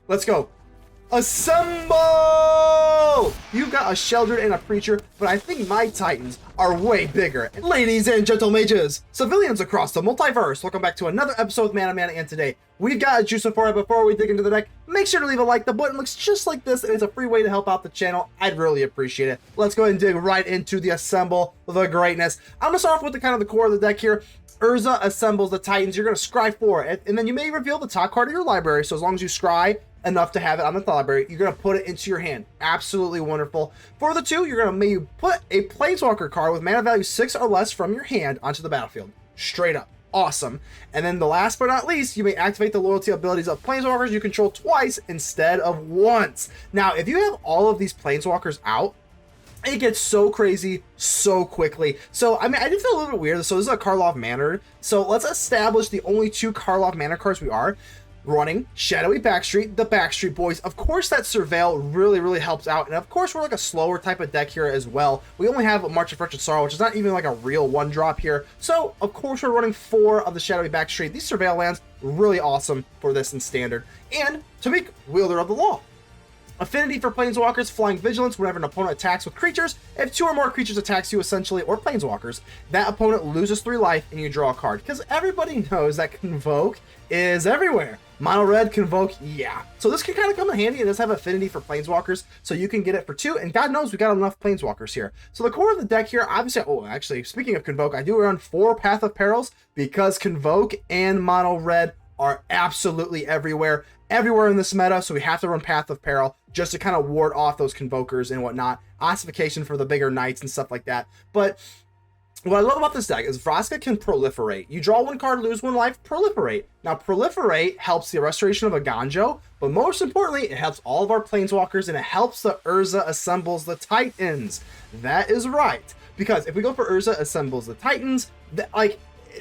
Let's go. Assemble! You've got a Sheldred and a Preacher, but I think my Titans are way bigger. Ladies and gentlemages, civilians across the multiverse, welcome back to another episode of Mana, and today we've got a juice for you. Before we dig into the deck, make sure to leave a like. The button looks just like this, and it's a free way to help out the channel. I'd really appreciate it. Let's go ahead and dig right into the Assemble the Greatness. I'm going to start off with the kind of the core of the deck here. Urza assembles the Titans. You're going to scry 4, and then you may reveal the top card of your library, so as long as you scry enough to have it on the library, you're going to put it into your hand. Absolutely wonderful. For the 2, you're going to maybe put a Planeswalker card with mana value 6 or less from your hand onto the battlefield. Straight up. Awesome. And then the last but not least, you may activate the loyalty abilities of Planeswalkers you control twice instead of once. Now, if you have all of these Planeswalkers out, it gets so crazy so quickly. So, I mean, I did feel a little bit weird. So this is a Karlov Manor. So let's establish the only 2 Karlov Manor cards we are running. Shadowy Backstreet, the Backstreet Boys. Of course, that Surveil really helps out. And of course, we're like a slower type of deck here as well. We only have a March of Wretched Sorrow, which is not even like a real 1-drop here. So, of course, we're running 4 of the Shadowy Backstreet. These Surveil lands, really awesome for this in Standard. And Tomik, Wielder of the Law. Affinity for Planeswalkers, Flying Vigilance. Whenever an opponent attacks with creatures, if 2 or more creatures attacks you essentially, or Planeswalkers, that opponent loses 3 life and you draw a card. Because everybody knows that Convoke is everywhere. Mono red, Convoke, yeah. So this can kind of come in handy. It does have affinity for Planeswalkers, so you can get it for 2, and God knows we got enough Planeswalkers here. So the core of the deck here, obviously, oh, actually, speaking of Convoke, I do run 4 Path of Perils because Convoke and Mono red are absolutely everywhere in this meta, so we have to run Path of Peril just to kind of ward off those Convokers and whatnot. Ossification for the bigger knights and stuff like that. But what I love about this deck is Vraska can proliferate. You draw 1 card, lose 1 life, proliferate. Now, proliferate helps the Restoration of Eiganjo, but most importantly, it helps all of our Planeswalkers, and it helps the Urza assembles the Titans. That is right. Because if we go for Urza assembles the Titans, the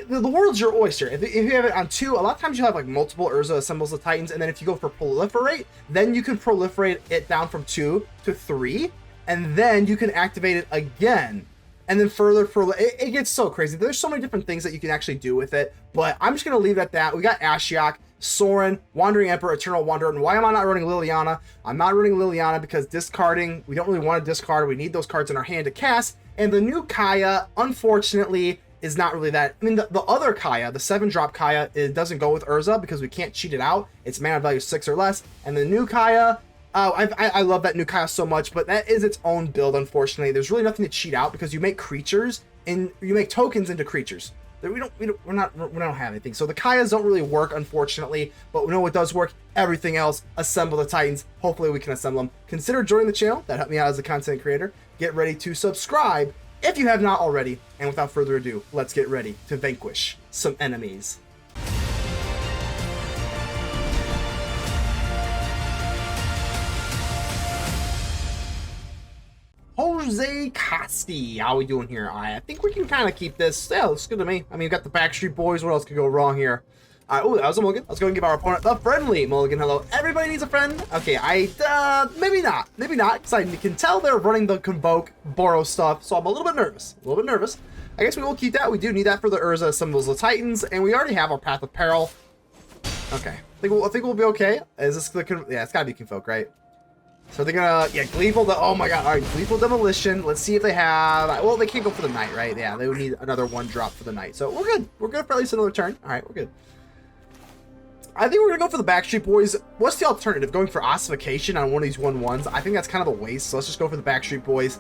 world's your oyster. If you have it on 2, a lot of times you have like multiple Urza assembles the Titans, and then if you go for proliferate, then you can proliferate it down from 2 to 3, and then you can activate it again. And then further, it gets so crazy. There's so many different things that you can actually do with it, but I'm just going to leave it at that. We got Ashiok, Sorin, Wandering Emperor, Eternal Wanderer. And why am I not running Liliana? I'm not running Liliana because discarding, we don't really want to discard. We need those cards in our hand to cast. And the new Kaya, unfortunately, is not really that. I mean, the other Kaya, the 7-drop Kaya, it doesn't go with Urza because we can't cheat it out. It's mana value 6 or less. And the new Kaya, I love that new Kaya so much, but that is its own build, unfortunately. There's really nothing to cheat out because you make creatures and you make tokens into creatures. We don't have anything. So the Kayas don't really work, unfortunately, but we know what does work. Everything else, assemble the Titans. Hopefully we can assemble them. Consider joining the channel. That helped me out as a content creator. Get ready to subscribe if you have not already. And without further ado, let's get ready to vanquish some enemies. Jose Costi, how we doing here? I think we can kind of keep this. Yeah, looks good to me. I mean, we've got the Backstreet Boys. What else could go wrong here? Oh, that was a mulligan. Let's go and give our opponent the friendly mulligan. Hello, everybody needs a friend. Okay, maybe not, because I can tell they're running the Convoke Borrow stuff, so I'm a little bit nervous. I guess we will keep that. We do need that for the Urza assembles the Titans, and we already have our Path of Peril. Okay, I think we'll be okay. Is this the? Yeah, it's gotta be Convoke, right? So they're gonna, yeah, Gleeful, oh my god, alright, Gleeful Demolition. Let's see if they have, well, they can't go for the Knight, right? Yeah, they would need another 1-drop for the Knight. So we're good. We're good for at least another turn. Alright, we're good. I think we're gonna go for the Backstreet Boys. What's the alternative? Going for Ossification on one of these 1/1s? I think that's kind of a waste, so let's just go for the Backstreet Boys.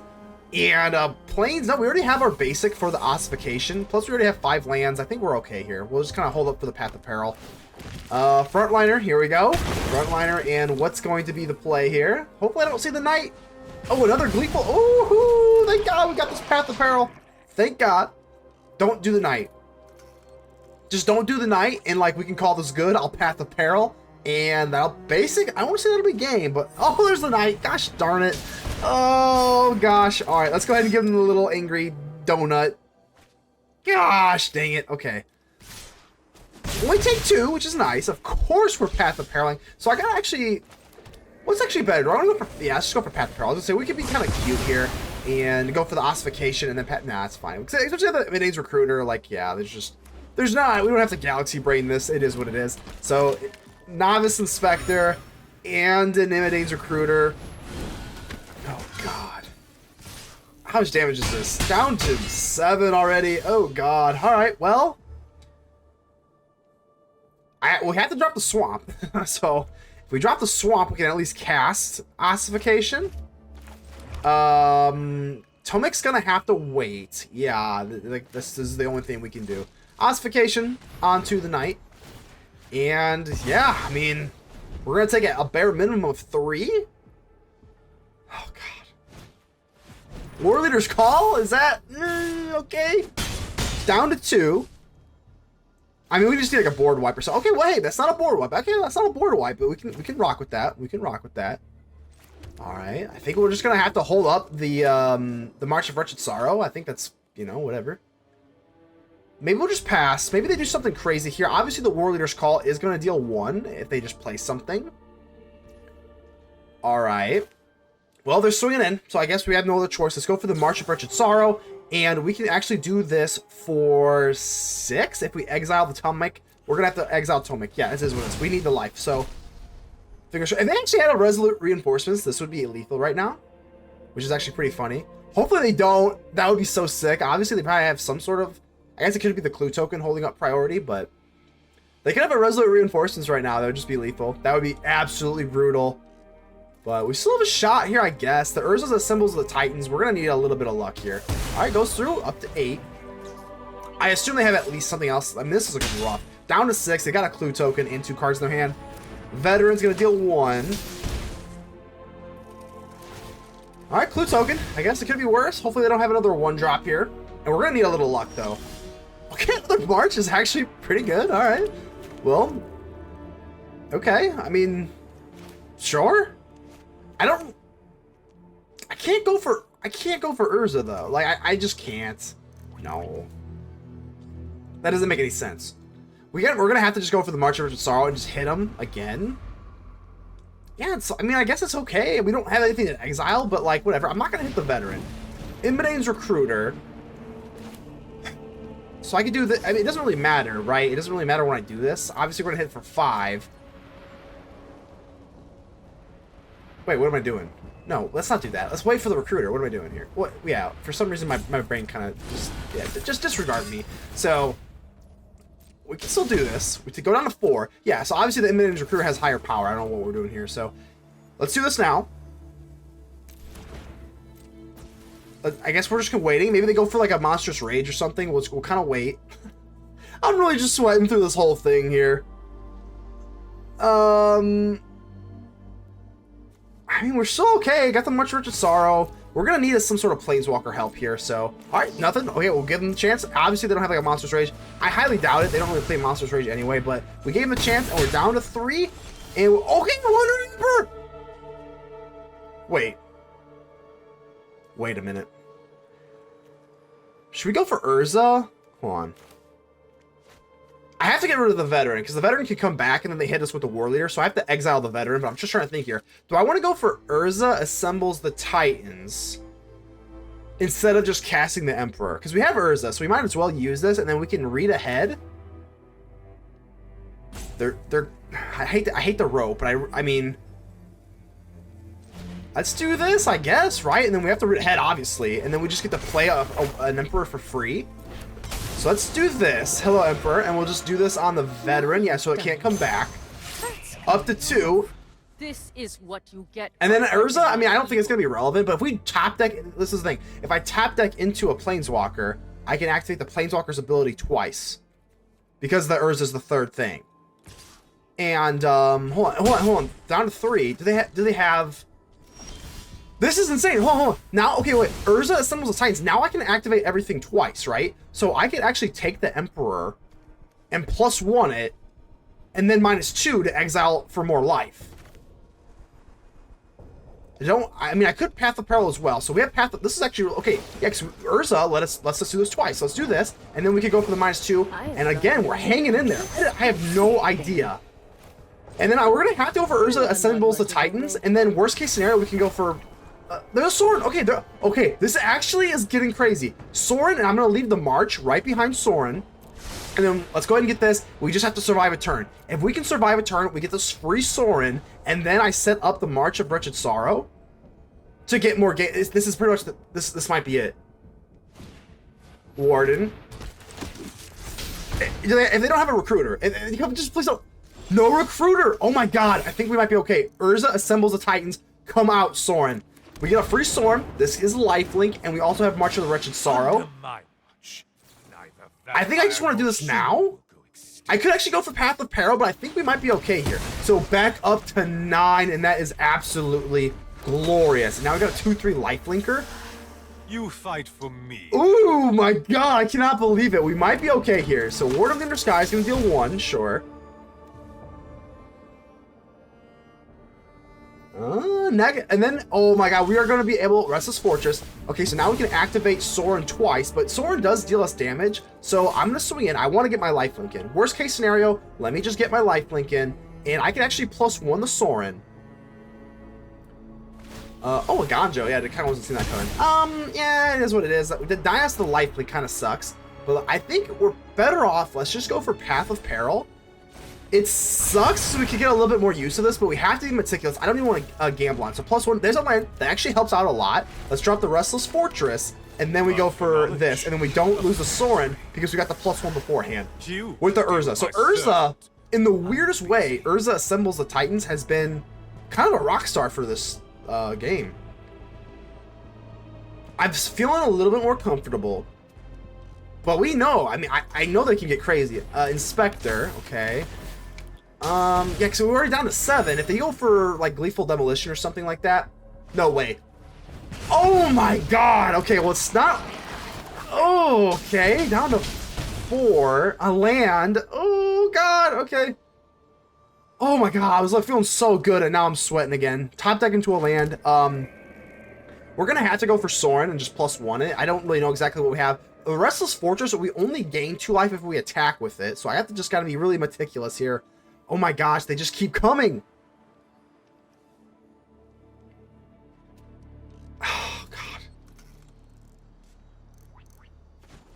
And Plains, no, we already have our basic for the Ossification. Plus, we already have 5 lands. I think we're okay here. We'll just kind of hold up for the Path of Peril. Frontliner, here we go. Frontliner, and what's going to be the play here? Hopefully I don't see the Knight. Oh, another Gleeful. Oh, thank God we got this Path of Peril. Thank God. Don't do the Knight. Just don't do the Knight, and like we can call this good. I'll Path of Peril, and that'll basic. I want to say that'll be game, but oh, there's the Knight. Gosh darn it. Oh gosh. All right, let's go ahead and give him the little angry donut. Gosh dang it. Okay. Only take 2, which is nice. Of course we're Path of Periling. So I gotta actually... What's actually better? Do I want to go for... Yeah, let's just go for Path of Peril. I was gonna say, we could be kind of cute here and go for the Ossification and then Nah, it's fine. Especially the Mid-Age Recruiter, like, yeah, there's not... We don't have to Galaxy Brain this. It is what it is. So, Novice Inspector. and an Imitate's Recruiter. Oh, God. How much damage is this? Down to 7 already. Oh, God. All right, well. We have to drop the Swamp. So, if we drop the Swamp, we can at least cast Ossification. Tomik's gonna have to wait. Yeah, like this is the only thing we can do. Ossification onto the Knight. And, yeah, I mean, we're gonna take a bare minimum of 3. Oh, God. War Leader's Call? Is that okay? Down to 2. I mean, we just need like a board wipe or so. Okay, well, hey, that's not a board wipe. Okay, that's not a board wipe, but we can rock with that. We can rock with that. All right, I think we're just gonna have to hold up the March of Wretched Sorrow. I think that's, you know, whatever. Maybe we'll just pass. Maybe they do something crazy here. Obviously, the War Leader's Call is gonna deal 1 if they just play something. All right. Well, they're swinging in, so I guess we have no other choice. Let's go for the March of Wretched Sorrow, and we can actually do this for 6 if we exile the Tomik. We're gonna have to exile Tomik. Yeah, this is what it is. We need the life, so figure. If they actually had a Resolute Reinforcements, this would be lethal right now, which is actually pretty funny. Hopefully they don't. That would be so sick. Obviously, they probably have some sort of, I guess it could be the clue token holding up priority, but they could have a Resolute Reinforcements right now. That would just be lethal. That would be absolutely brutal. But we still have a shot here, I guess. The Urza's the symbols of the Titans. We're going to need a little bit of luck here. All right, goes through up to 8. I assume they have at least something else. I mean, this is looking rough. Down to 6. They got a clue token and 2 cards in their hand. Veteran's going to deal 1. All right, clue token. I guess it could be worse. Hopefully they don't have another 1-drop here. And we're going to need a little luck, though. Okay, the March is actually pretty good. All right. Well, okay. I mean, sure. I can't go for Urza, though. Like, I just can't. No. That doesn't make any sense. We're gonna have to just go for the March of Wretched Sorrow and just hit him again. Yeah, I mean, I guess it's okay. We don't have anything to exile, but like, whatever. I'm not gonna hit the Veteran. Imitate's Recruiter. So I could do this. I mean, it doesn't really matter, right? It doesn't really matter when I do this. Obviously, we're gonna hit for 5. Wait, what am I doing? No, let's not do that. Let's wait for the Recruiter. What am I doing here? What? Yeah, for some reason my brain kind of just disregard me. So we can still do this. We could go down to 4. Yeah, so obviously the Imitate's Recruiter has higher power. I don't know what we're doing here. So let's do this now. I guess we're just waiting. Maybe they go for like a Monstrous Rage or something. We'll kind of wait. I'm really just sweating through this whole thing here. I mean, we're still okay. Got the March of Wretched Sorrow. We're going to need some sort of Planeswalker help here, so... Alright, nothing. Okay, we'll give them the chance. Obviously, they don't have, like, a Monstrous Rage. I highly doubt it. They don't really play Monstrous Rage anyway, but we gave them a chance, and we're down to 3. And... Okay, we're under Emperor! Wait. Wait a minute. Should we go for Urza? Hold on. I have to get rid of the Veteran, because the Veteran can come back, and then they hit us with the War Leader, so I have to exile the Veteran, but I'm just trying to think here. Do I want to go for Urza Assembles the Titans instead of just casting the Emperor? Because we have Urza, so we might as well use this, and then we can read ahead. I hate the rope, but I mean... Let's do this, I guess, right? And then we have to read ahead, obviously, and then we just get to play an Emperor for free. So let's do this. Hello, Emperor. And we'll just do this on the Veteran. Yeah, so it can't come back. Up to 2. This is what you get. And then Urza, I mean, I don't think it's going to be relevant, but if we top deck, this is the thing. If I tap deck into a Planeswalker, I can activate the Planeswalker's ability twice. Because the Urza's the 3rd thing. And, hold on. Down to 3. Do they have... This is insane. Hold on. Now, okay, wait. Urza Assembles the Titans. Now I can activate everything twice, right? So I can actually take the Emperor and +1 it, and then -2 to exile for more life. I mean, I could Path of Peril as well. So we have Path of... This is actually... Okay, yeah, because Urza lets us do this twice. So let's do this, and then we could go for the -2. And again, we're hanging in there. I have no idea. And then we're going to have to go for Urza Assembles the Titans, and then worst case scenario, we can go for... There's Sorin. Okay, this actually is getting crazy. Sorin, and I'm going to leave the March right behind Sorin. And then let's go ahead and get this. We just have to survive a turn. If we can survive a turn, we get this free Sorin, and then I set up the March of Wretched Sorrow to get more game. This is pretty much this might be it. Warden. If they don't have a recruiter, just please don't. No recruiter. Oh my god, I think we might be okay. Urza assembles the Titans. Come out, Sorin. We get a free Sorin. This is lifelink, and we also have March of the Wretched Sorrow. I think I just want to do this now. I could actually go for Path of Peril, but I think we might be okay here. So back up to 9, and that is absolutely glorious. Now we got a 2/3 lifelinker. You fight for me. Ooh my god, I cannot believe it. We might be okay here. So Ward of the Inner Sky is going to deal 1, sure. And then, oh my god, we are going to be able, Restless Fortress. Okay, so now we can activate Sorin twice, but Sorin does deal us damage, so I'm going to swing in. I want to get my lifelink in. Worst case scenario, let me just get my lifelink in, and I can actually +1 the Sorin. Oh, Eiganjo, yeah, I kind of wasn't seeing that coming. Yeah, it is what it is. The Dias the lifelink kind of sucks, but I think we're better off. Let's just go for Path of Peril. It sucks so we could get a little bit more use of this, but we have to be meticulous. I don't even want to gamble on. So +1, there's a land that actually helps out a lot. Let's drop the Restless Fortress, and then we go for this, and then we don't lose the Sorin because we got the +1 beforehand with the Urza. So Urza, in the weirdest way, Urza assembles the Titans has been kind of a rock star for this game. I'm feeling a little bit more comfortable, but we know, I mean, I know they can get crazy. Inspector, okay. Yeah, because we're already down to 7. If they go for, like, Gleeful Demolition or something like that, no way. Oh my god! Okay, well, it's not... Oh, okay, down to 4. A land. Oh god, okay. Oh my god, I was like, feeling so good, and now I'm sweating again. Top deck into a land. We're gonna have to go for Sorin and just +1 it. I don't really know exactly what we have. The Restless Fortress, we only gain 2 life if we attack with it, so I have to just gotta be really meticulous here. Oh my gosh, they just keep coming. Oh god.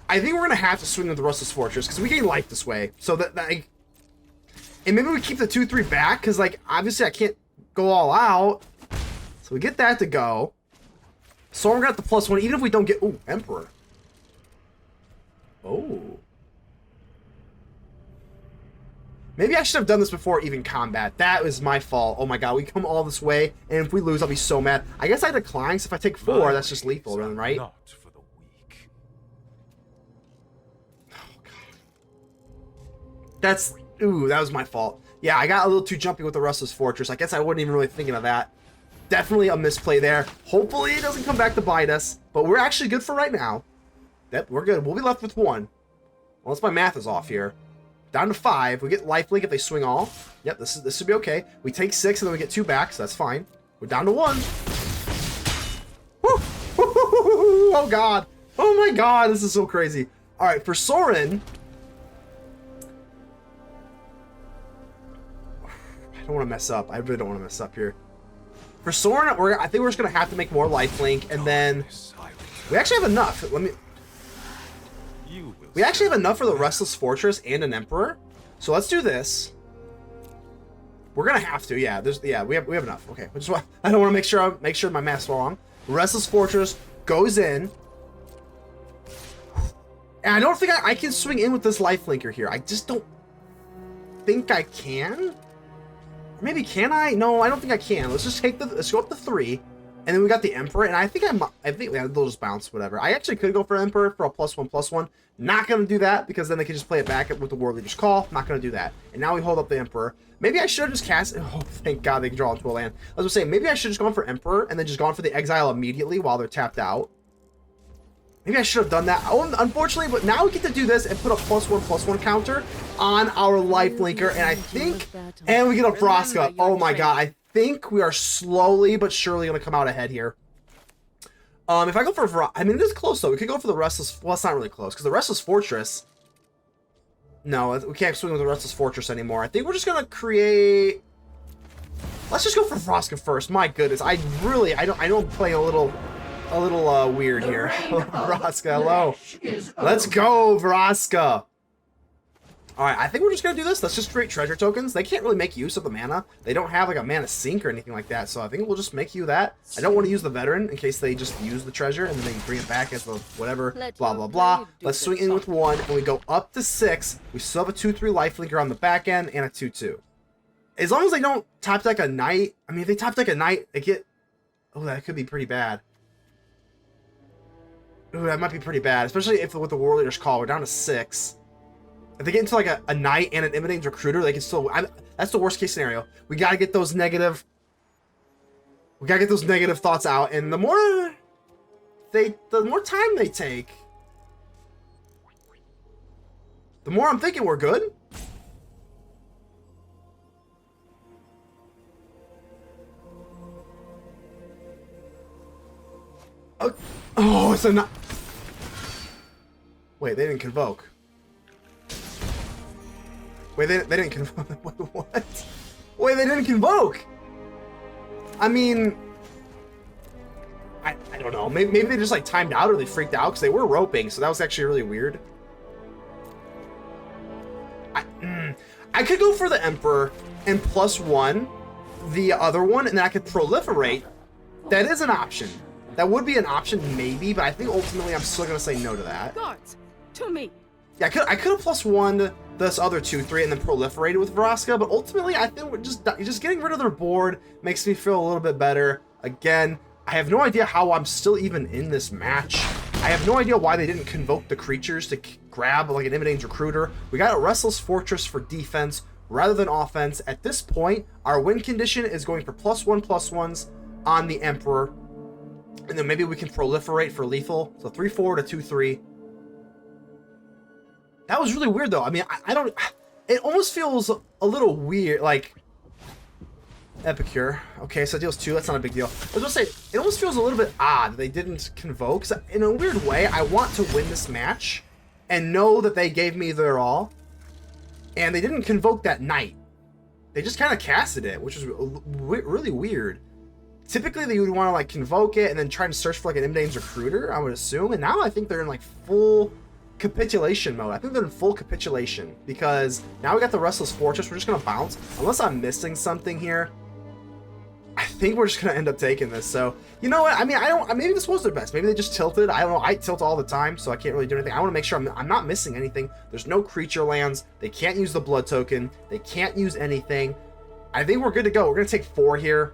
I think we're gonna have to swing with the Restless Fortress because we gain life this way. So that and maybe we keep the 2/3 back because, like, obviously I can't go all out. So we get that to go. So we're gonna have the +1 even if we don't get. Ooh, Emperor. Oh. Maybe I should have done this before even combat. That was my fault. Oh my god, we come all this way, and if we lose, I'll be so mad. I guess I decline, so if I take 4, that's just lethal, right? Not for the weak. Oh god. That's... Ooh, that was my fault. Yeah, I got a little too jumpy with the Restless Fortress. I guess I wasn't even really thinking of that. Definitely a misplay there. Hopefully it doesn't come back to bite us, but we're actually good for right now. Yep, we're good. We'll be left with 1. Unless my math is off here. Down to 5. We get lifelink if they swing off. Yep, this should be okay. We take 6 and then we get 2 back, so that's fine. We're down to 1. Woo! Oh god. Oh my god, this is so crazy. Alright, for Sorin. I don't want to mess up. I really don't want to mess up here. For Sorin, I think we're just going to have to make more lifelink, and then we actually have enough. We actually have enough for the Restless Fortress and an Emperor. So let's do this. We're gonna have to, yeah. We have enough. Okay, I don't want to make sure my math's wrong. Restless Fortress goes in, and I don't think I can swing in with this lifelinker here. I just don't think I can. Or maybe can I? No, I don't think I can. Let's just let's go up to 3. And then we got the Emperor, and I think yeah, they'll just bounce, whatever. I actually could go for Emperor for a +1/+1. Not going to do that, because then they can just play it back with the War Leader's Call. Not going to do that. And now we hold up the Emperor. Maybe I should have just cast... Oh, thank God they can draw into a land. I was saying, maybe I should have just gone for Emperor, and then just gone for the Exile immediately while they're tapped out. Maybe I should have done that. Oh, unfortunately, but now we get to do this and put a +1/+1 counter on our lifelinker, and I think... And we get a Vraska. Oh my god, I think we are slowly but surely going to come out ahead here. If I go for I mean, it is close though. We could go for the Restless. Well, it's not really close because the Restless Fortress. No, we can't swing with the Restless Fortress anymore. I think we're just gonna create. Let's just go for Vraska first. My goodness, I don't play a little weird here. Vraska, hello. Let's go, Vraska. Alright, I think we're just gonna do this. Let's just create treasure tokens. They can't really make use of the mana. They don't have like a mana sink or anything like that, so I think we'll just make you that. I don't want to use the veteran in case they just use the treasure and then they can bring it back as the whatever, blah blah blah. Let's swing in with 1 and we go up to 6. We still have a 2/3 lifelinker on the back end and a 2/2. As long as they don't top deck a knight, I mean if they top deck a knight, they get, oh, that could be pretty bad. Ooh, that might be pretty bad, especially if with the War Leader's Call, we're down to 6. If they get into like a knight and an Imitating Recruiter, they can still. That's the worst case scenario. We gotta get those negative. We gotta get those negative thoughts out, and the more time they take, the more I'm thinking we're good. Oh, it's a not. Wait, they didn't convoke. Wait, they didn't convoke. Wait, what? Wait, they didn't convoke. I mean, I don't know. Maybe they just like timed out or they freaked out because they were roping, so that was actually really weird. I could go for the Emperor and +1 the other one, and then I could proliferate. That is an option. That would be an option, maybe, but I think ultimately I'm still gonna say no to that. Guards, to me. Yeah, I could have +1 this other 2/3 and then proliferated with Vraska, but ultimately I think we're just getting rid of their board makes me feel a little bit better. Again, I have no idea how I'm still even in this match. I have no idea why they didn't convoke the creatures to grab like an Imitating Recruiter. We got a Restless Fortress for defense rather than offense. At this point, our win condition is going for +1/+1s on the Emperor. And then maybe we can proliferate for lethal. So 3/4 to 2/3. That was really weird though. I mean, I don't, it almost feels a little weird, like Epicure. Okay, so it deals 2, that's not a big deal. I was gonna say, it almost feels a little bit odd that they didn't convoke. 'Cause in a weird way, I want to win this match and know that they gave me their all. And they didn't convoke that knight. They just kind of casted it, which was really weird. Typically, they would want to like convoke it and then try to search for like an Imitating Recruiter, I would assume. And now I think they're in like full capitulation mode. I think they're in full capitulation because now we got the Restless Fortress. We're just gonna bounce unless I'm missing something here. I think we're just gonna end up taking this. So you know what? I mean, maybe this was their best. Maybe they just tilted. I don't know. I tilt all the time, so I can't really do anything. I want to make sure I'm not missing anything. There's no creature lands. They can't use the blood token. They can't use anything. I think we're good to go. We're gonna take 4 here.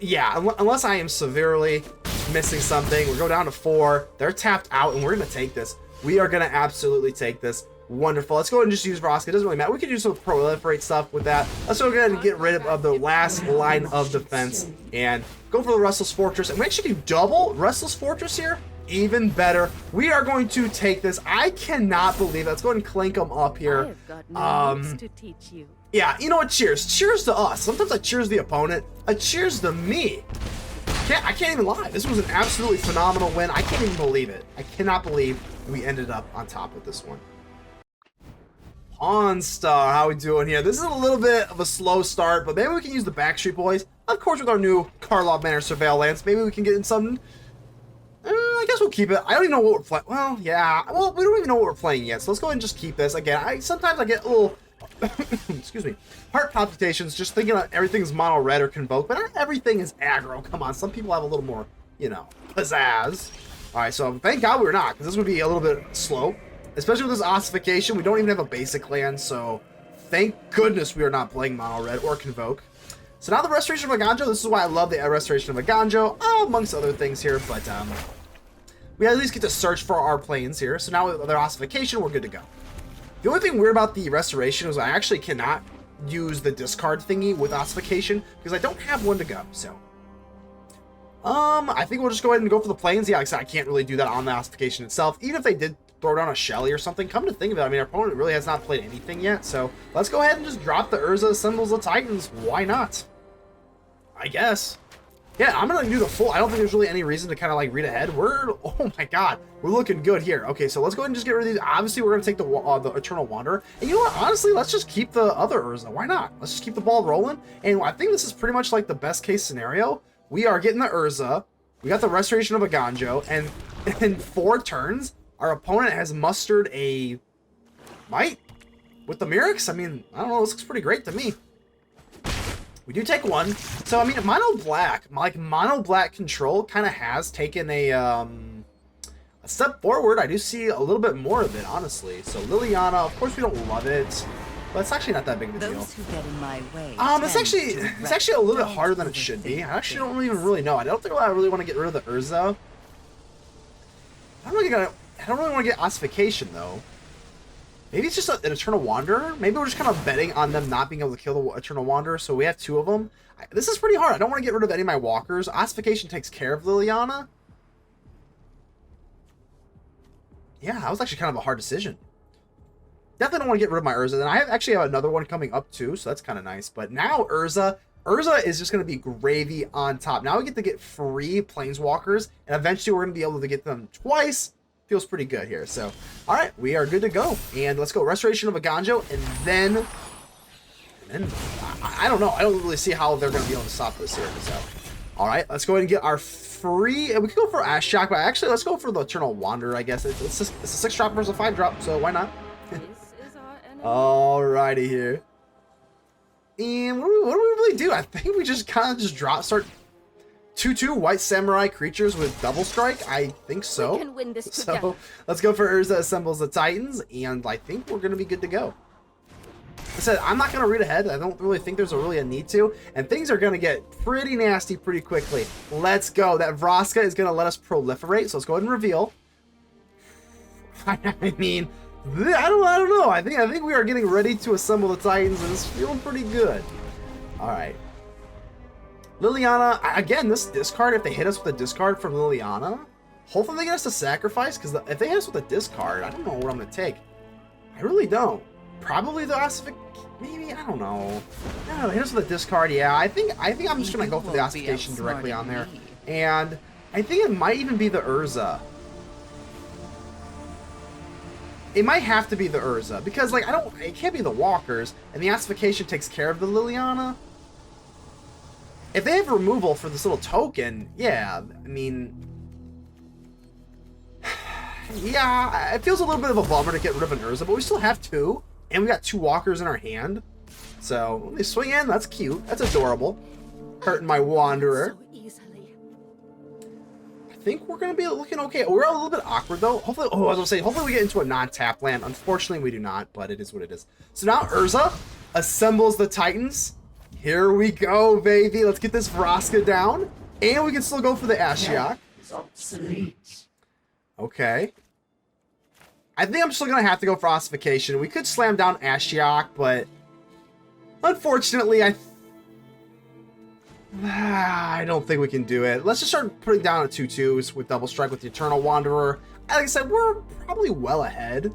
Yeah, unless I am severely missing something. We'll go down to 4. They're tapped out, and we're going to take this. We are going to absolutely take this. Wonderful. Let's go ahead and just use Vraska. It doesn't really matter. We could do some proliferate stuff with that. Let's go ahead and get rid of the last line of defense and go for the Restless Fortress. And we actually do double Restless Fortress here. Even better. We are going to take this. I cannot believe it. Let's go ahead and clank them up here. I've got notes to teach you. Yeah, you know what? Cheers. Cheers to us. Sometimes I cheers the opponent. A cheers to me. I can't even lie. This was an absolutely phenomenal win. I can't even believe it. I cannot believe we ended up on top with this one. Pawn Star, how we doing here? This is a little bit of a slow start, but maybe we can use the Backstreet Boys. Of course, with our new Karlov Manor Surveillance, maybe we can get in some. I guess we'll keep it. I don't even know what we're playing. Well, yeah. Well, we don't even know what we're playing yet, so let's go ahead and just keep this. Again, sometimes I get a little. Excuse me, heart palpitations just thinking that everything's mono red or convoke, but not everything is aggro. Come on, some people have a little more, you know, pizzazz. All right, so thank God we're not, because this would be a little bit slow, especially with this ossification. We don't even have a basic land, so thank goodness we are not playing mono red or convoke. So now the Restoration of Eiganjo. This is why I love the Restoration of Eiganjo, amongst other things here, but we at least get to search for our planes here. So now with their ossification, we're good to go. The only thing weird about the Restoration is I actually cannot use the discard thingy with Ossification because I don't have one to go, so. I think we'll just go ahead and go for the planes. Yeah, like I said, I can't really do that on the Ossification itself. Even if they did throw down a Shelly or something, come to think of it, I mean, our opponent really has not played anything yet, so let's go ahead and just drop the Urza Symbols of Titans. Why not? I guess. Yeah, I'm gonna do the full. I don't think there's really any reason to kind of like read ahead. Oh my god, we're looking good here. Okay, so let's go ahead and just get rid of these. Obviously, we're gonna take the Eternal Wanderer. And you know what? Honestly, let's just keep the other Urza. Why not? Let's just keep the ball rolling. And I think this is pretty much like the best case scenario. We are getting the Urza. We got the Restoration of Eiganjo, and in 4 turns, our opponent has mustered a Might. with the Mirrex, I mean, I don't know, this looks pretty great to me. We do take one. So, I mean, mono black, like mono black control kind of has taken a step forward. I do see a little bit more of it, honestly. So Liliana, of course we don't love it, but it's actually not that big of a deal. Those who get in my way It's actually a little bit harder than it should be. I actually don't even really know. I don't think I really want to get rid of the Urza. I don't really want to get Ossification though. Maybe it's just an Eternal Wanderer. Maybe we're just kind of betting on them not being able to kill the Eternal Wanderer, so we have two of them. This is pretty hard. I don't want to get rid of any of my walkers. Ossification takes care of Liliana. Yeah, that was actually kind of a hard decision. Definitely don't want to get rid of my Urza. And I actually have another one coming up too, so that's kind of nice. But now Urza is just going to be gravy on top. Now we get to get free Planeswalkers, and eventually we're going to be able to get them twice. Feels pretty good here. So, all right, we are good to go. And let's go Restoration of Eiganjo, and then I don't know. I don't really see how they're going to be able to stop this here. So, all right, let's go ahead and get our free. We could go for Ashiok, but actually, let's go for the Eternal Wanderer. I guess it's a 6-drop versus a 5-drop. So why not? This is our enemy. Alrighty here. And what do we really do? I think we just kind of just start 2/2 white samurai creatures with double strike. I think so. We can win this together. So let's go for Urza assembles the Titans, and I think we're gonna be good to go. I said I'm not gonna read ahead. I don't really think there's really a need to, and things are gonna get pretty nasty pretty quickly. Let's go. That Vraska is gonna let us proliferate. So let's go ahead and reveal. I mean, I don't know. I think we are getting ready to assemble the Titans, and it's feeling pretty good. All right. Liliana, again, this discard, if they hit us with a discard from Liliana, hopefully they get us to sacrifice, because if they hit us with a discard, I don't know what I'm going to take. I really don't. Probably the Ossification, maybe, I don't know. No, hit us with a discard, yeah. I think I'm just going to go for the Ossification directly on there. And I think it might even be the Urza. It might have to be the Urza, because, like, it can't be the Walkers, and the Ossification takes care of the Liliana. If they have removal for this little token, yeah, I mean... yeah, it feels a little bit of a bummer to get rid of an Urza, but we still have two, and we got 2 walkers in our hand. So, when they swing in, that's cute. That's adorable. Hurting my Wanderer. So easily. I think we're going to be looking okay. We're a little bit awkward, though. Hopefully, I was going to say, hopefully we get into a non-tap land. Unfortunately, we do not, but it is what it is. So now Urza assembles the Titans. Here we go, baby. Let's get this Vraska down. And we can still go for the Ashiok. Okay. I think I'm still going to have to go for Ossification. We could slam down Ashiok, but unfortunately, I don't think we can do it. Let's just start putting down a 2/2s with double strike with the Eternal Wanderer. Like I said, we're probably well ahead.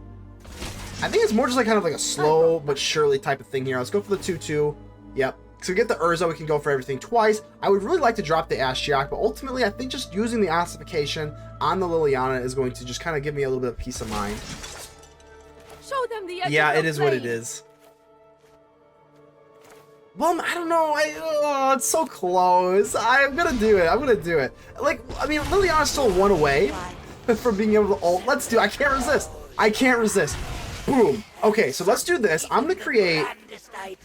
I think it's more just like kind of like a slow but surely type of thing here. Let's go for the 2/2. Yep. So we get the Urza, we can go for everything twice. I would really like to drop the Ashiok, but ultimately I think just using the Ossification on the Liliana is going to just kind of give me a little bit of peace of mind. Show them the edge Yeah, of it your is what it blade. is. Well, I don't know. It's so close. I'm gonna do it. I'm gonna do it. Like, I mean, Liliana's still 1 away from being able to ult. Let's do it. I can't resist. I can't resist. Boom. Okay, so let's do this. I'm gonna create...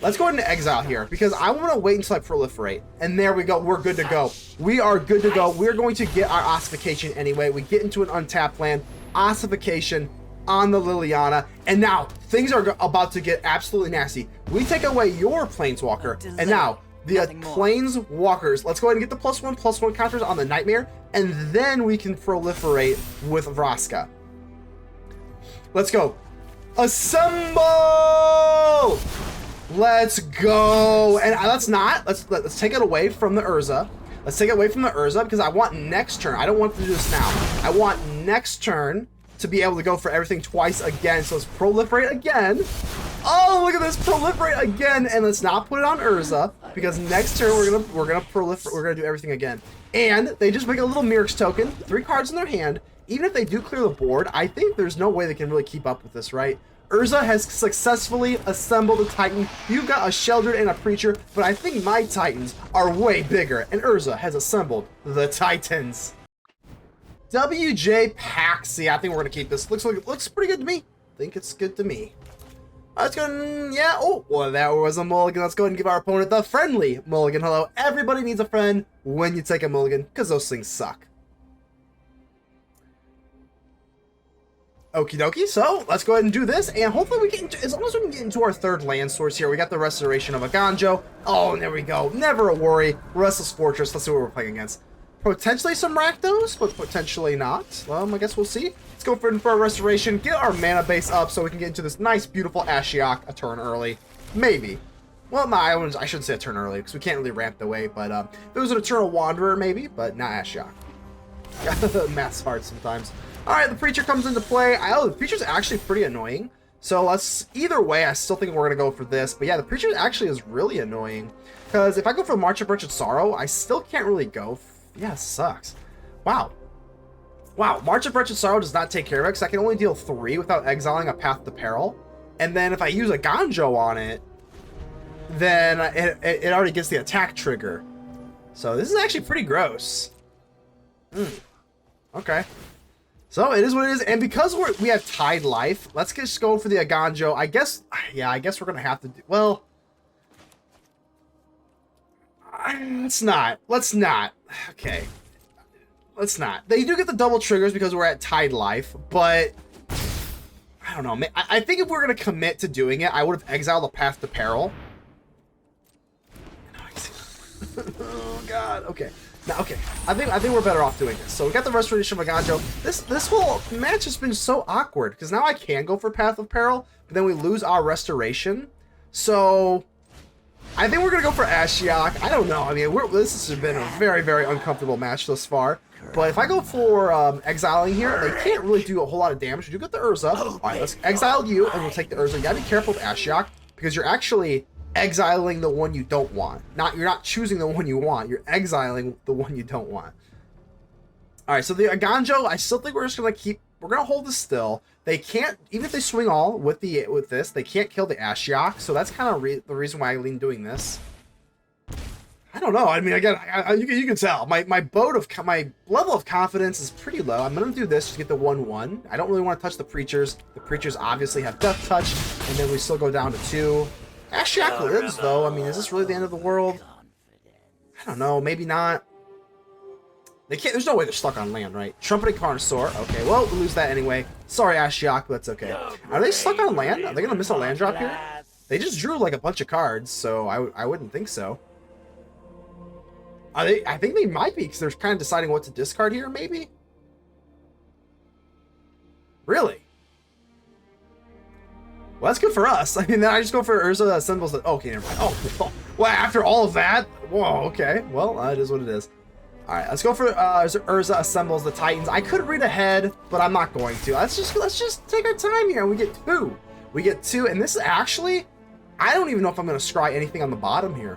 Let's go ahead and exile here, because I want to wait until I proliferate. And there we go. We're good to go. We are good to go. We're going to get our Ossification anyway. We get into an untapped land. Ossification on the Liliana. And now, things are about to get absolutely nasty. We take away your Planeswalker. And now, the Planeswalkers. Let's go ahead and get the +1/+1 counters on the Nightmare. And then we can proliferate with Vraska. Let's go. Assemble! Let's go. And let's take it away from the Urza. Let's take it away from the Urza, because I want next turn. I don't want to do this now. I want next turn to be able to go for everything twice again. So let's proliferate again. Oh, look at this, proliferate again. And let's not put it on Urza, because next turn we're gonna proliferate. We're gonna do everything again. And they just make a little Mirrex token, 3 cards in their hand. Even if they do clear the board, I think there's no way they can really keep up with this, right? Urza has successfully assembled a Titan. You've got a Sheldred and a Preacher, but I think my Titans are way bigger, and Urza has assembled the Titans. WJ Paxi. I think we're going to keep this. Looks pretty good to me. I think it's good to me. Let's go and, yeah, oh, well, that was a mulligan. Let's go ahead and give our opponent the friendly mulligan. Hello, everybody needs a friend when you take a mulligan, because those things suck. Okie dokie, so let's go ahead and do this, and hopefully we get into, as long as we can get into our third land source here, we got the Restoration of Eiganjo. Oh, and there we go. Never a worry. Restless Fortress. Let's see what we're playing against. Potentially some Rakdos, but potentially not. I guess we'll see. Let's go for a Restoration, get our mana base up so we can get into this nice, beautiful Ashiok a turn early. Maybe. Well, no, I shouldn't say a turn early, because we can't really ramp the way, but if it was an Eternal Wanderer, maybe, but not Ashiok. Math's hard sometimes. Alright, the Preacher comes into play. The Preacher's actually pretty annoying. So let's, either way, I still think we're going to go for this. But yeah, the Preacher actually is really annoying. Because if I go for March of Wretched Sorrow, I still can't really go. Yeah, it sucks. Wow. Wow, March of Wretched Sorrow does not take care of it, because I can only deal 3 without exiling a Path to Peril. And then if I use a Eiganjo on it, then it already gets the attack trigger. So this is actually pretty gross. Okay. So it is what it is, and because we have tied life, let's just go for the Eiganjo. I guess we're gonna have to do, well, let's not. Okay, let's not. They do get the double triggers because we're at tied life, but I don't know. I think if we're gonna commit to doing it, I would have exiled the Path to Peril. Oh God. Okay. Now, okay, I think we're better off doing this. So we got the Restoration of Eiganjo. This whole match has been so awkward because now I can go for Path of Peril, but then we lose our Restoration. So I think we're gonna go for Ashiok. I don't know. I mean, this has been a very, very uncomfortable match thus far. But if I go for exiling here, they can't really do a whole lot of damage. We do get the Urza. All right, let's exile you, and we'll take the Urza. You gotta be careful with Ashiok because you're actually exiling the one you don't want. You're not choosing the one you want. You're exiling the one you don't want. All right, so the Eiganjo, I still think we're just gonna hold this still. They can't, even if they swing all with this, they can't kill the Ashiok. So that's kind of the reason why I lean doing this. I don't know. I mean, again, you can tell my level of confidence is pretty low. I'm gonna do this to get the 1/1. I don't really want to touch the Preachers. The Preachers obviously have Death Touch, and then we still go down to 2. Ashiok lives, though. I mean, is this really the end of the world? I don't know. Maybe not. They can't. There's no way they're stuck on land, right? Trumpeting Carnosaur. Okay, well, we lose that anyway. Sorry, Ashiok, but that's okay. Are they stuck on land? Are they going to miss a land drop here? They just drew, like, a bunch of cards, so I wouldn't think so. Are they? I think they might be, because they're kind of deciding what to discard here, maybe? Really? Well, that's good for us. I mean, then I just go for Urza that symbols that. Okay, never mind. Oh, well, after all of that, whoa. Okay, well, it is what it is. All right, let's go for Urza assembles the Titans. I could read ahead, but I'm not going to. Let's just take our time here. We get 2. We get 2, and this is actually, I don't even know if I'm going to scry anything on the bottom here.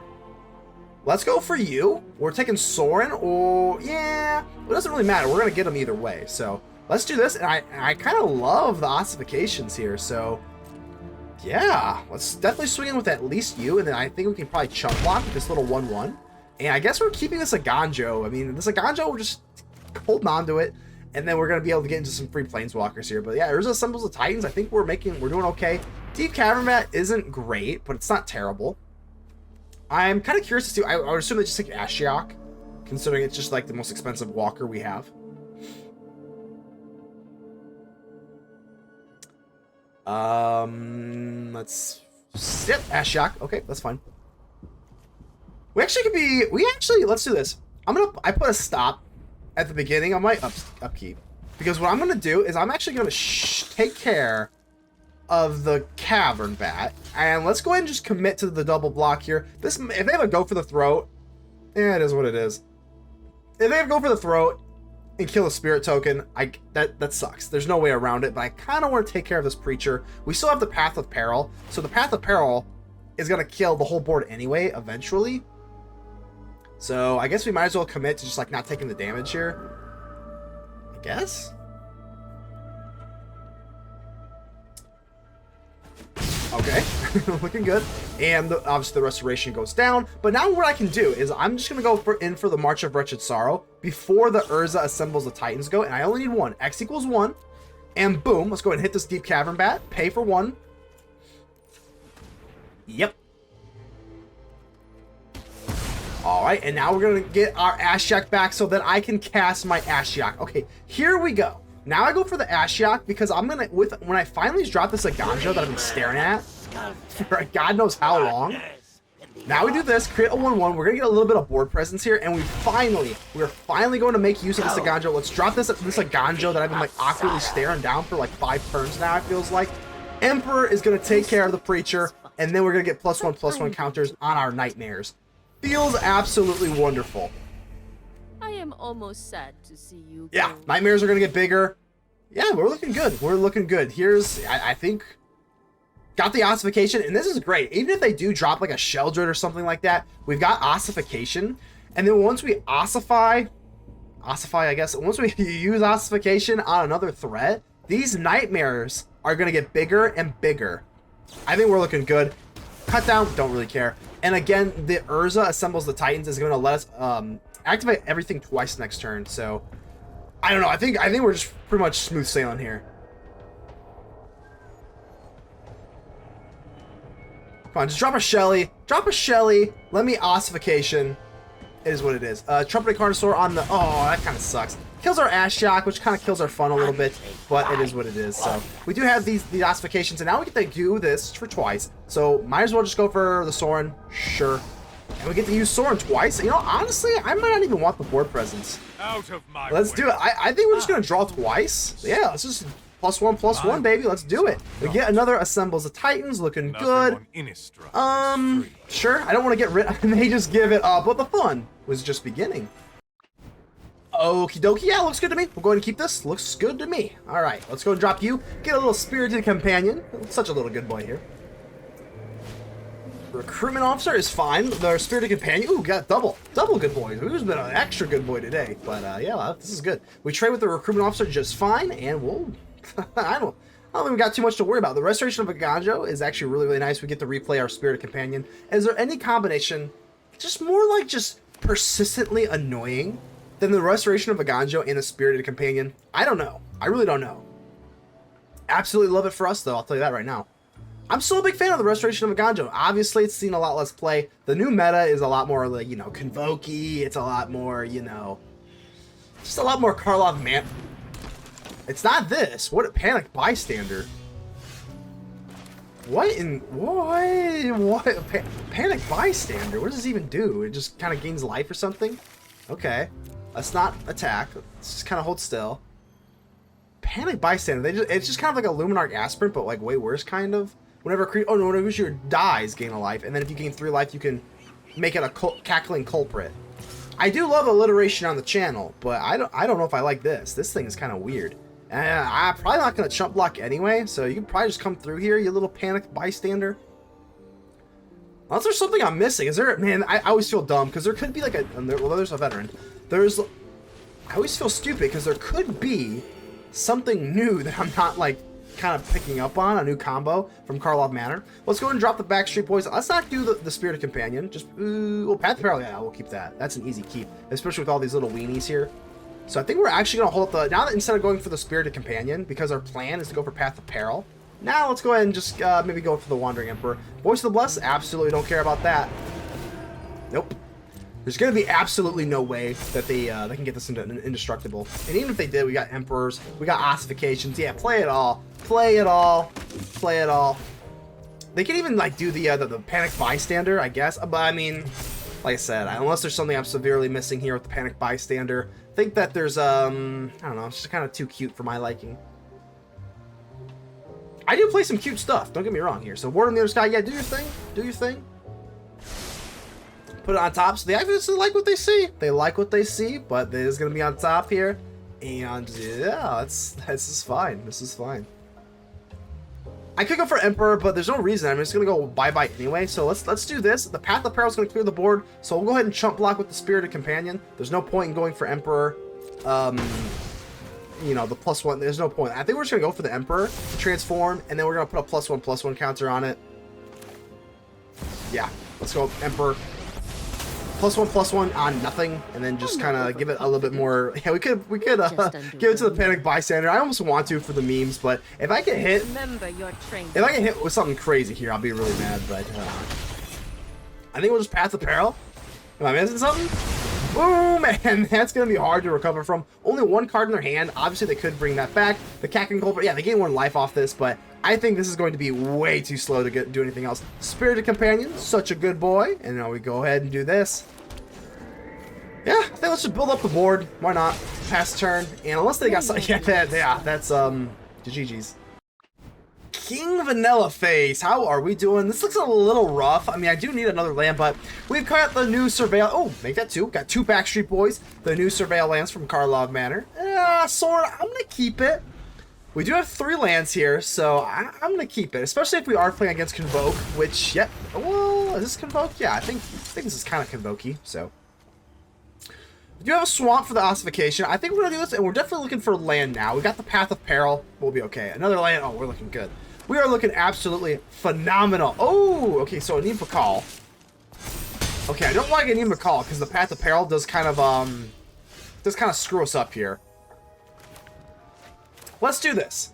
Let's go for you. We're taking Sorin, or yeah, it doesn't really matter. We're going to get them either way. So let's do this, and I kind of love the ossifications here. So. Yeah, let's definitely swing in with at least you, and then I think we can probably chunk block with this little 1/1. And I guess we're keeping this Eiganjo. I mean, this Eiganjo, we're just holding on to it, and then we're going to be able to get into some free Planeswalkers here. But yeah, Urza assembles the Titans. I think we're doing okay. Deep Cavern Vat isn't great, but it's not terrible. I'm kind of curious to see, I would assume they just take Ashiok, considering it's just like the most expensive walker we have. Let's sit Ashiok. Okay, that's fine. Let's do this. I put a stop at the beginning on my upkeep, because what I'm gonna do is I'm actually gonna take care of the Cavern Vat, and let's go ahead and just commit to the double block here. If they have a go for the throat, yeah, it is what it is. If they have go for the throat and kill a spirit token, that sucks. There's no way around it, but I kind of want to take care of this Preacher. We still have the Path of Peril, so the Path of Peril is going to kill the whole board anyway, eventually. So I guess we might as well commit to just like not taking the damage here. I guess? Okay, looking good. And obviously the Restoration goes down. But now what I can do is I'm just going to go in for the March of Wretched Sorrow before the Urza assembles the Titans go. And I only need 1. X equals 1. And boom, let's go ahead and hit this Deep Cavern Bat. Pay for 1. Yep. Alright, and now we're going to get our Ashiok back so that I can cast my Ashiok. Okay, here we go. Now I go for the Ashiok because I'm going to, when I finally drop this Eiganjo that I've been staring at for God knows how long. Now we do this, create a 1/1. We're going to get a little bit of board presence here, and we're finally going to make use of this Eiganjo. Let's drop this Eiganjo that I've been like awkwardly staring down for like 5 turns now, it feels like. Emperor is going to take care of the Preacher, and then we're going to get +1/+1 counters on our Nightmares. Feels absolutely wonderful. I am almost sad to see you Yeah, go. Nightmares are going to get bigger. Yeah, we're looking good. We're looking good. Here's, I think, got the Ossification, and this is great. Even if they do drop like a Sheldred or something like that, we've got Ossification. And then once we ossify, I guess, once we use Ossification on another threat, these Nightmares are going to get bigger and bigger. I think we're looking good. Cut down, don't really care. And again, the Urza assembles the Titans is going to let us activate everything twice next turn. So I don't know. I think we're just pretty much smooth sailing here. Come on, just drop a Shelly. Drop a Shelly. Let me Ossification. It is what it is. Trumpeted Carnosaur on the... Oh, that kind of sucks. Kills our Ashiok, which kind of kills our fun a little bit, but it is what it is. So we do have these Ossifications, and now we get to do this for twice. So might as well just go for the Sorin. Sure. And we get to use Sorin twice. You know, honestly, I might not even want the board presence. Out of my Let's way. do it. I think we're just going to draw twice. Yeah, let's just +1/+1, baby. Let's do it. We get another Assembles the Titans, looking Nothing good. on Innistrad is free. Sure. I don't want to get rid. I may just give it up, but the fun was just beginning. Okie dokie. Yeah, looks good to me. We'll go ahead and keep this. Looks good to me. All right, let's go and drop you. Get a little Spirited Companion. Such a little good boy here. Recruitment Officer is fine. The Spirited Companion. Ooh, got double good boys. Who's been an extra good boy today? But yeah, this is good. We trade with the Recruitment Officer just fine, and we'll. I don't think we got too much to worry about. The Restoration of Eiganjo is actually really, really nice. We get to replay our Spirited Companion. Is there any combination just more like just persistently annoying than the Restoration of Eiganjo and the Spirited Companion? I don't know. I really don't know. Absolutely love it for us, though. I'll tell you that right now. I'm still a big fan of the Restoration of Eiganjo. Obviously, it's seen a lot less play. The new meta is a lot more, like, you know, Convoke-y. It's a lot more, you know, just a lot more Karlov man. It's not this. What a Panic Bystander. What in what Panic Bystander? What does this even do? It just kind of gains life or something? Okay. Let's not attack. Let's just kind of hold still. Panic Bystander. It's just kind of like a Luminarch Aspirant, but like way worse kind of. Whenever whenever your dies, gain a life, and then if you gain 3 life, you can make it a cackling culprit. I do love alliteration on the channel, but I don't know if I like this. This thing is kind of weird. I'm probably not going to chump block anyway, so you can probably just come through here, you little Panic Bystander. Unless there's something I'm missing. Is there... Man, I always feel dumb, because there could be like a... Well, there's a veteran. I always feel stupid, because there could be something new that I'm not, like, kind of picking up on, a new combo from Karlov Manor. Let's go ahead and drop the Backstreet Boys. Let's not do the Spirited Companion. Just... Well, Path of Peril, yeah, we'll keep that. That's an easy keep, especially with all these little weenies here. So I think we're actually going to hold up the... Now that instead of going for the Spirited Companion, because our plan is to go for Path of Peril, now let's go ahead and just maybe go for the Wandering Emperor. Voice of the Blessed, absolutely don't care about that. Nope. There's going to be absolutely no way that they can get this into an indestructible. And even if they did, we got Emperors, we got Ossifications. Yeah, play it all. Play it all. Play it all. They can even like do the Panic Bystander, I guess. But I mean, like I said, unless there's something I'm severely missing here with the Panic Bystander, I think that there's, I don't know, it's just kind of too cute for my liking. I do play some cute stuff, don't get me wrong here. So Ward on the Other Sky, yeah, do your thing. Do your thing. Put it on top. So the activists like what they see. They like what they see, but it is going to be on top here. And yeah, this is fine. This is fine. I could go for Emperor, but there's no reason. I'm just going to go bye-bye anyway. So let's do this. The Path of Peril is going to clear the board. So we'll go ahead and chump block with the Spirited Companion. There's no point in going for Emperor. You know, the +1. There's no point. I think we're just going to go for the Emperor, transform, and then we're going to put a +1/+1 counter on it. Yeah, let's go Emperor. +1/+1 on nothing, and then just kind of give it a little bit more. Yeah, we could give it to the Panic Bystander. I almost want to for the memes, but if I get hit, if I get hit with something crazy here, I'll be really mad. But I think we'll just Path of Peril. Am I missing something? Oh man, that's gonna be hard to recover from. Only one card in their hand. Obviously, they could bring that back. The Kakin Culprit, yeah, they gain 1 life off this, but I think this is going to be way too slow to do anything else. Spirited Companion, such a good boy. And now we go ahead and do this. Yeah, I think let's just build up the board. Why not? Pass turn. And unless they got something, yeah, that's GG's. King Vanilla Face, how are we doing? This looks a little rough. I mean, I do need another land, but we've got the new Surveil. Oh, make that 2. Got 2 Backstreet Boys. The new Surveil lands from Karlov Manor. Sorin, I'm gonna keep it. We do have 3 lands here, so I'm gonna keep it, especially if we are playing against Convoke. Which, yep. Well, is this Convoke? Yeah, I think this is kind of Convoke-y. So we do have a swamp for the Ossification. I think we're gonna do this, and we're definitely looking for land now. We got the Path of Peril. We'll be okay. Another land. Oh, we're looking good. We are looking absolutely phenomenal. Oh, okay, so Anim Pakal. Okay, I don't like Anim Pakal because the Path of Peril does kind of screw us up here. Let's do this.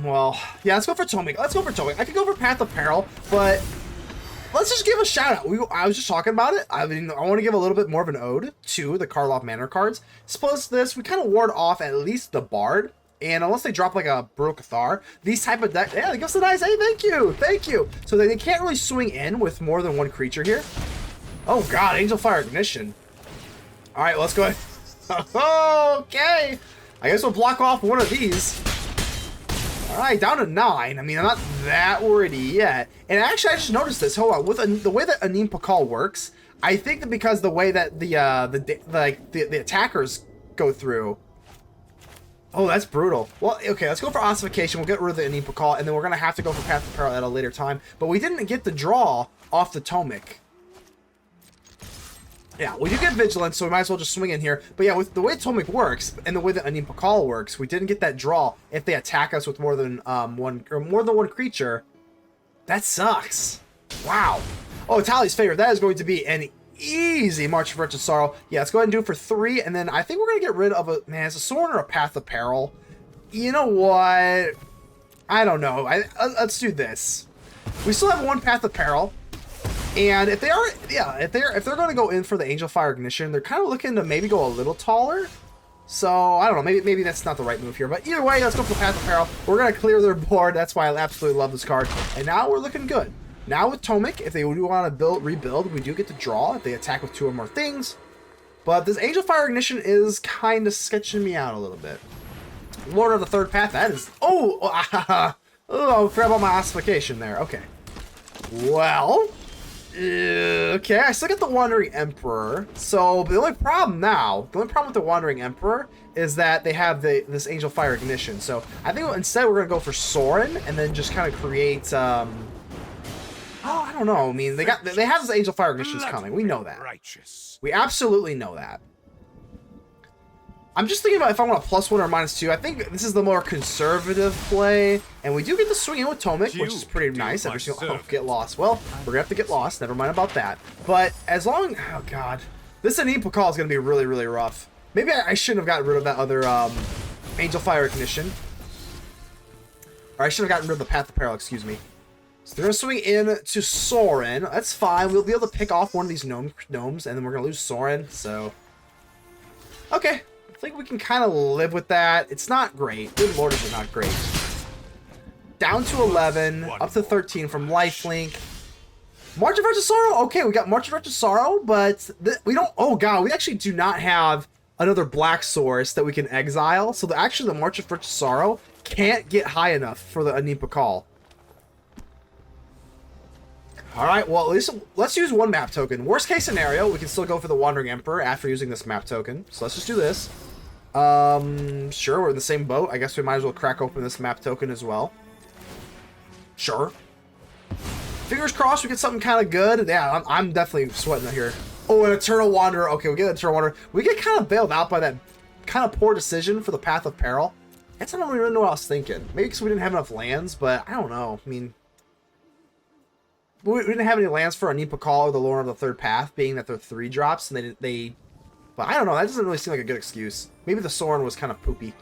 Well, yeah, let's go for Tomik. Let's go for Tomik. I could go for Path of Peril, but let's just give a shout out. I was just talking about it. I mean, I want to give a little bit more of an ode to the Karlov Manor cards. Suppose this, we kind of ward off at least the Bard. And unless they drop like a Bro Cathar, these type of decks, yeah, they give us a nice, hey, thank you. So they can't really swing in with more than 1 creature here. Oh god, Angel Fire Ignition. All right, let's go ahead. Okay, I guess we'll block off one of these. All right, down to 9. I mean, I'm not that worried yet. And actually, I just noticed this. Hold on, with the way that Anim Pakal works, I think that because the way that the attackers go through. Oh, that's brutal. Well, okay, let's go for Ossification. We'll get rid of the Anim Pakal, and then we're going to have to go for Path of Peril at a later time. But we didn't get the draw off the Tomik. Yeah, we do get Vigilance, so we might as well just swing in here. But yeah, with the way Tomik works, and the way that Anim Pakal works, we didn't get that draw if they attack us with more than one creature. That sucks. Wow. Oh, Tally's favorite. That is going to be an easy March of Wretched Sorrow. Yeah, let's go ahead and do it for 3, and then I think we're going to get rid of a... Man, it's a Sorin or a Path of Peril. You know what? I don't know. Let's do this. We still have 1 Path of Peril, and if they are... Yeah, if they're going to go in for the Angel Fire Ignition, they're kind of looking to maybe go a little taller. So, I don't know. Maybe that's not the right move here, but either way, let's go for Path of Peril. We're going to clear their board. That's why I absolutely love this card, and now we're looking good. Now with Tomik, if they do want to rebuild, we do get to draw if they attack with 2 or more things. But this Angel Fire Ignition is kind of sketching me out a little bit. Lord of the Third Path, that is... Oh, I forgot about my Ossification there. Okay. Well... Okay, I still get the Wandering Emperor. So, the only problem with the Wandering Emperor is that they have this Angel Fire Ignition. So, I think instead we're going to go for Sorin and then just kind of create... Oh, I don't know. I mean, they have this Angel Fire Ignitions coming. We know that. We absolutely know that. I'm just thinking about if I want a +1 or -2. I think this is the more conservative play, and we do get to swing in with Tomik, which is pretty nice. Every single get lost. Well, we're gonna have to get lost. Never mind about that. But as long, oh god, this Anim Pakal is gonna be really, really rough. Maybe I shouldn't have gotten rid of that other Angel Fire Ignition, or I should have gotten rid of the Path of Peril. Excuse me. So they're going to swing in to Sorin. That's fine. We'll be able to pick off one of these gnomes, and then we're going to lose Sorin. So, okay. I think we can kind of live with that. It's not great. Good lord, is it not great. Down to 11, up to 13 from Lifelink. March of Wretched Sorrow. Okay, we got March of Wretched Sorrow, but we don't... Oh, god, we actually do not have another black source that we can exile. So actually, the March of Wretched Sorrow can't get high enough for the Anim Pakal. Alright, well, at least let's use 1 map token. Worst case scenario, we can still go for the Wandering Emperor after using this map token. So let's just do this. Sure, we're in the same boat. I guess we might as well crack open this map token as well. Sure. Fingers crossed we get something kind of good. Yeah, I'm definitely sweating it here. Oh, an Eternal Wanderer. Okay, we get an Eternal Wanderer. We get kind of bailed out by that kind of poor decision for the Path of Peril. I don't really know what I was thinking. Maybe because we didn't have enough lands, but I don't know. I mean... we didn't have any lands for Anipa Call or the Lord of the Third Path, being that they're 3-drops, and they but I don't know, that doesn't really seem like a good excuse. Maybe the Sorin was kind of poopy.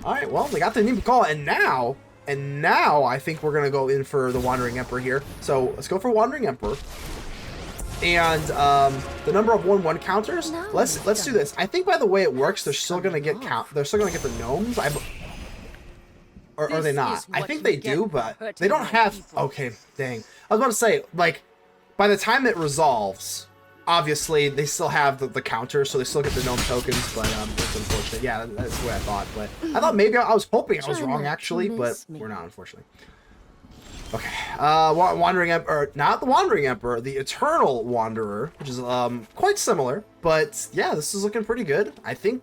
Alright, well, they got the Anipa Call, and now I think we're gonna go in for the Wandering Emperor here. So let's go for Wandering Emperor. And the number of 1/1 counters. Let's do this. I think by the way it works, they're still gonna get They're still gonna get the gnomes. Or are they not? I think they do, but they don't have. Okay, dang. I was about to say, like, by the time it resolves, obviously they still have the counter, so they still get the gnome tokens. But it's unfortunate. Yeah, that's the way I thought. But I thought maybe I was hoping I was wrong actually, but we're not, unfortunately. Okay, Wandering Emperor, not the Wandering Emperor, the Eternal Wanderer, which is quite similar, but yeah, this is looking pretty good. I think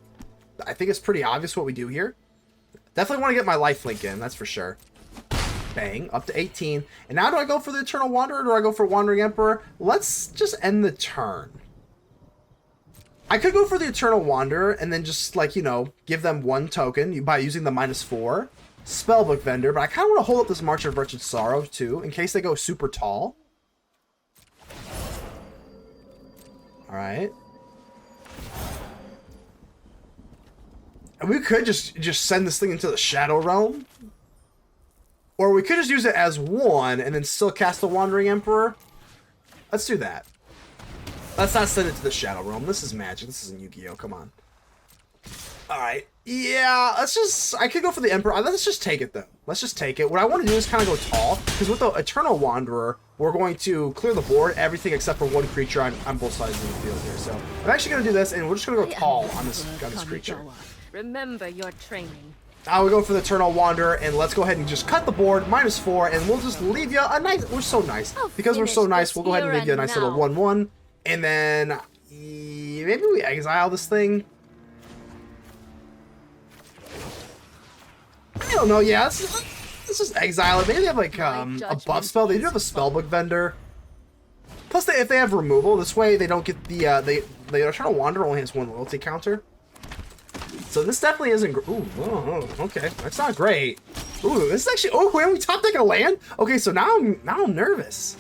it's pretty obvious what we do here. Definitely want to get my lifelink in, that's for sure. Bang, up to 18. And now do I go for the Eternal Wanderer or do I go for Wandering Emperor? Let's just end the turn. I could go for the Eternal Wanderer and then just, like, you know, give them 1 token by using the -4. Spellbook Vendor, but I kind of want to hold up this March of Wretched Sorrow too, in case they go super tall. Alright. And we could just send this thing into the Shadow Realm. Or we could just use it as 1 and then still cast the Wandering Emperor. Let's do that. Let's not send it to the Shadow Realm. This is Magic. This isn't Yu-Gi-Oh! Come on. Alright. Yeah, I could go for the Emperor. Let's just take it, though. Let's just take it. What I want to do is kind of go tall, because with the Eternal Wanderer, we're going to clear the board, everything except for 1 creature on both sides of the field here. So I'm actually going to do this, and we're just going to go tall on this creature. Remember your training. I will go for the Eternal Wanderer, and let's go ahead and just cut the board, -4, and we'll just leave you a nice... We're so nice. Because we're so nice, we'll go ahead and leave you a nice little 1/1, and then maybe we exile this thing. I don't know, yeah, let's just exile it. Maybe they have, like, a buff spell. They do have a Spellbook Vendor. Plus, if they have removal, this way they don't get the Eternal Wanderer only has 1 loyalty counter. So this definitely isn't... Ooh, okay. That's not great. Ooh, this is actually... Oh, wait, we top deck a land? Okay, so now I'm nervous.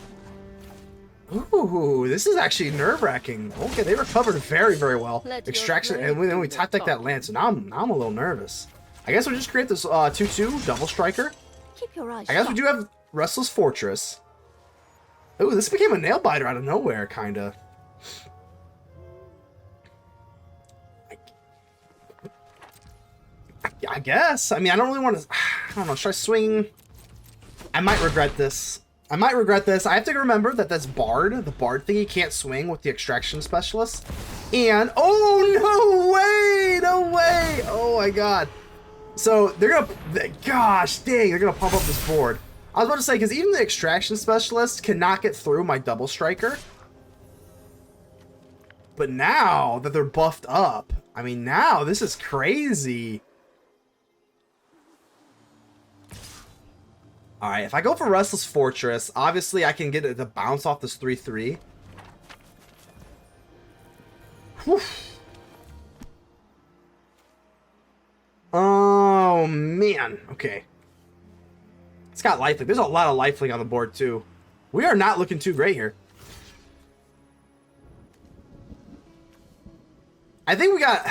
Ooh, this is actually nerve-wracking. Okay, they recovered very, very well. Extraction, and then we top deck that land, so now I'm a little nervous. I guess we'll just create this 2/2 Double Striker. Keep your eyes I guess we do have Restless Fortress. Ooh, this became a nail biter out of nowhere, kinda. I guess. I mean, I don't really want to... I don't know. Should I swing? I might regret this. I have to remember that that's Bard. The Bard thingy can't swing with the Extraction Specialist. And... Oh, no way! No way! Oh, my God. So, they're going to... Gosh, dang. They're going to pump up this board. I was about to say, because even the Extraction Specialist cannot get through my Double Striker. But now that they're buffed up... I mean, now this is crazy. Alright, if I go for Restless Fortress, obviously I can get it to bounce off this 3/3. Whew. Oh, man. Okay. It's got lifelink. There's a lot of lifelink on the board, too. We are not looking too great here. I think we got...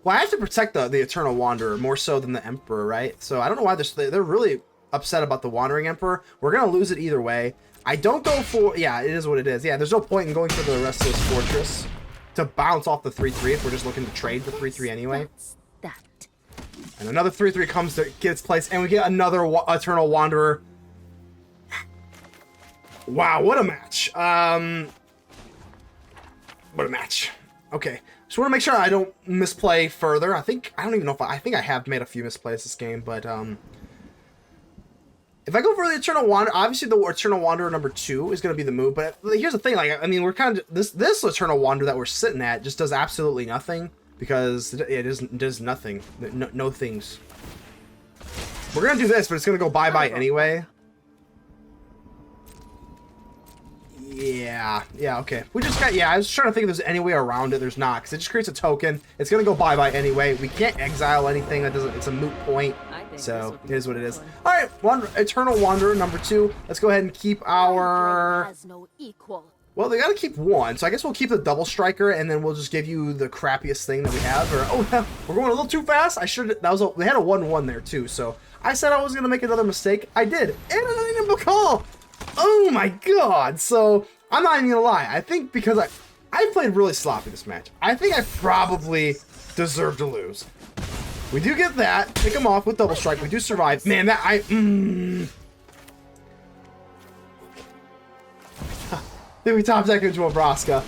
Well, I have to protect the Eternal Wanderer more so than the Emperor, right? So I don't know why they're really upset about the Wandering Emperor. We're going to lose it either way. I don't go for... Yeah, it is what it is. Yeah, there's no point in going for the Restless Fortress to bounce off the 3/3 if we're just looking to trade the 3/3 anyway. And another 3/3 comes to get its place, and we get another Eternal Wanderer. Wow, what a match. What a match. Okay. Just want to make sure I don't misplay further. I don't even know if I think I have made a few misplays this game, but if I go for the Eternal Wanderer, obviously the Eternal Wanderer number 2 is going to be the move, but here's the thing, like, I mean, we're kind of, this Eternal Wanderer that we're sitting at just does absolutely nothing, because it does nothing. No things. We're going to do this, but it's going to go bye-bye anyway. Yeah, okay. We just got, I was trying to think if there's any way around it. There's not, because it just creates a token. It's going to go bye-bye anyway. We can't exile anything. That doesn't, it's a moot point. So it is what it is. All right, Eternal Wanderer number 2. Let's go ahead and keep our. Has no equal. Well, they gotta keep 1, so I guess we'll keep the double striker, and then we'll just give you the crappiest thing that we have. Or oh, we're going a little too fast. I should. That was they had a 1/1 there too. So I said I was gonna make another mistake. I did, and I didn't call. Oh my god! So I'm not even gonna lie. I think because I played really sloppy this match. I think I probably deserve to lose. We do get that. Pick him off with double strike. We do survive. Man, that Then we top deck into a Vraska.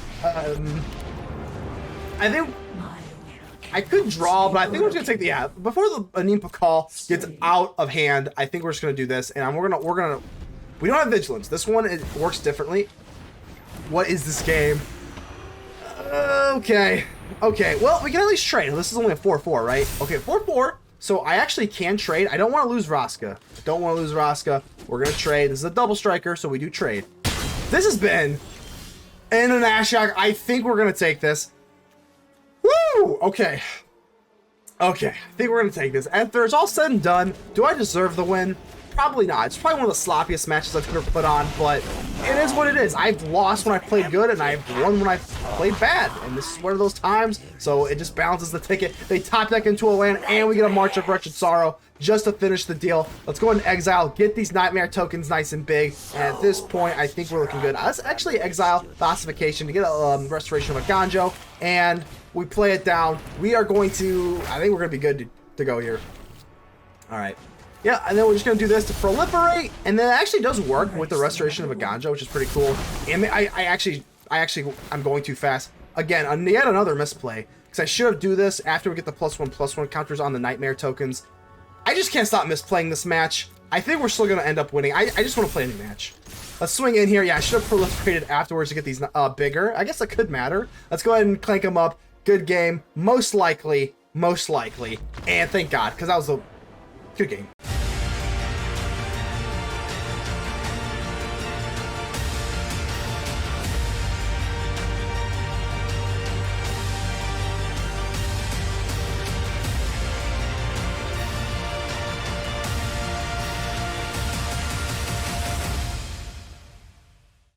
I think I could draw, but I think we're just gonna take the before the Anima call gets out of hand. I think we're just gonna do this, and we don't have vigilance. This one it works differently. What is this game? Okay. Well, we can at least trade. This is only a 4/4, right? Okay, 4/4. So I actually can trade. I don't want to lose Vraska. We're gonna trade. This is a double striker, so we do trade. This has been in an Ashiok. I think we're gonna take this. Woo! Okay. I think we're gonna take this. After it's all said and done, do I deserve the win? Probably not. It's probably one of the sloppiest matches I've ever put on, but it is what it is. I've lost when I played good, and I've won when I played bad, and this is one of those times, so it just balances the ticket. They top deck into a land, and we get a March of Wretched Sorrow just to finish the deal. Let's go ahead and exile, get these Nightmare tokens nice and big, and at this point, I think we're looking good. Let's actually exile the Ossification to get a Restoration of Eiganjo, and we play it down. We are going to, I think we're going to be good to go here. All right. Yeah, and then we're just going to do this to proliferate, and then it actually does work with the Restoration of Eiganjo, which is pretty cool. And I'm going too fast. Again, yet another misplay, because I should have do this after we get the +1/+1 counters on the Nightmare tokens. I just can't stop misplaying this match. I think we're still going to end up winning. I just want to play any match. Let's swing in here. Yeah, I should have proliferated afterwards to get these bigger. I guess that could matter. Let's go ahead and clank them up. Good game. Most likely. And thank God, because that was a good game.